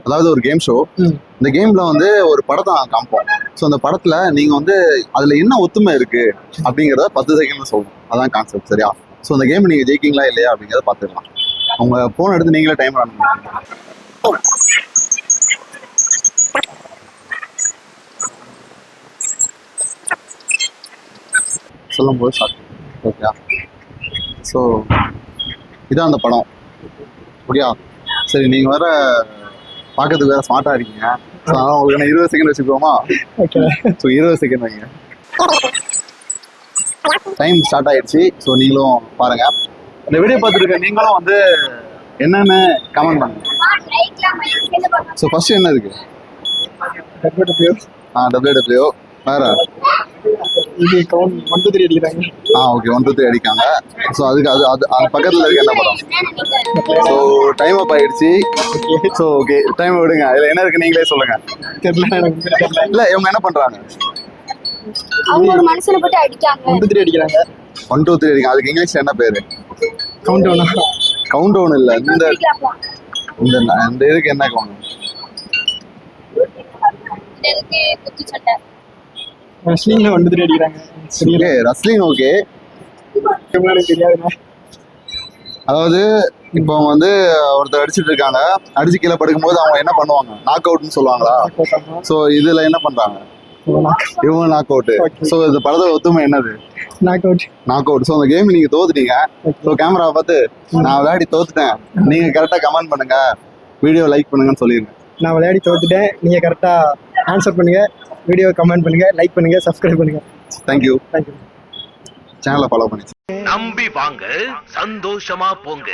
அதாவது ஒரு game show. இந்த கேம்ல வந்து ஒரு படத்தை நான் காமிப்போம். ஸோ அந்த படத்துல நீங்க வந்து அதுல என்ன ஒத்துமை இருக்கு அப்படிங்கிறத 10 செகண்ட்ல சொல்லணும். அதான் கான்செப்ட், சரியா? ஸோ அந்த கேம் நீங்க ஜெயிக்கிங்களா இல்லையா அப்படிங்கிறத பார்த்துக்கலாம். உங்க போன் எடுத்து நீங்களே டைம் ரன் பண்ணுங்க. சொல்லும் போது ஸ்டார்ட். ஓகேயா? ஸோ இதான் அந்த படம். ஓகேயா? சரி, நீங்க வேற பார்க்கறதுக்கு வேற ஸ்மார்ட்டா இருக்கீங்க. ஸோ அதனால உங்களுக்கு நான் 20 செகண்ட் வச்சுக்கோமா? ஓகே. ஸோ 20 செகண்ட் வைங்க. டைம் ஸ்டார்ட் ஆயிடுச்சு. ஸோ நீங்களும் பாருங்க. இந்த வீடியோ பார்த்துருக்க நீங்களும் வந்து என்னன்னு கமெண்ட் பண்ணுங்க. ஸோ ஃபர்ஸ்ட் என்ன இருக்கு? WW வேற இது கவுண்ட் 1 2 3 அடிக்கிறாங்க. ஓகே, 1 2 3 அடிக்காங்க. ஸோ அதுக்கு அது அது அது பக்கத்தில் இருக்க என்ன படம்? ஸோ டைம் அப் ஆயிடுச்சு. ஸோ ஓகே, டைம் விடுங்க. இதில் என்ன இருக்கு நீங்களே சொல்லுங்க. தெரியல எனக்கு. இல்லை, இவங்க என்ன பண்றாங்க? அவங்க ஒரு மனுஷனை போட்டு அடிக்காங்க. 1 2 3 அடிக்கிறாங்க. 1 2 3 அடிக்காங்க. அதுக்கு இங்கிலீஷ்ல என்ன பேரு? கவுண்ட் டவுனா? கவுண்ட் டவுன் இல்லை. இந்த இதுக்கு என்ன கவுண்ட்? குத்து சட்டை. ரெஸ்லிங்ல 1 2 3 அடிக்கிறாங்க. Okay, wrestling. ஓகே, எனக்கு தெரியாதுண்ணா. அதாவது இப்போ வந்து ஒருத்தர் அடிச்சுட்டு இருக்காங்க. அடிச்சு கீழே படுக்கும்போது அவங்க என்ன பண்ணுவாங்க? நாக் அவுட்னு சொல்லுவாங்களா? ஸோ இதுல என்ன பண்றாங்க? இவங்க நாக் அவுட். ஸோ இந்த படத்தோட ஒத்துமை என்னது? Knock out. Knock out. So அந்த கேம் நீங்க தோத்துட்டீங்க. ஸோ கேமராவை பார்த்து நான் விளையாடி தோத்துட்டேன், நீங்க கரெக்டா கமெண்ட் பண்ணுங்க, வீடியோ லைக் பண்ணுங்கன்னு சொல்லிருங்க. நான் விளையாடி தோத்துட்டேன், நீங்க கரெக்டா ஆன்சர் பண்ணுங்க, வீடியோ கமெண்ட் பண்ணுங்க, லைக் பண்ணுங்க, சப்ஸ்கிரைப் பண்ணுங்க. தேங்க்யூ. தேங்க்யூ. சேனலை ஃபாலோ பண்ணி நம்பி வாங்க, சந்தோஷமா போங்க.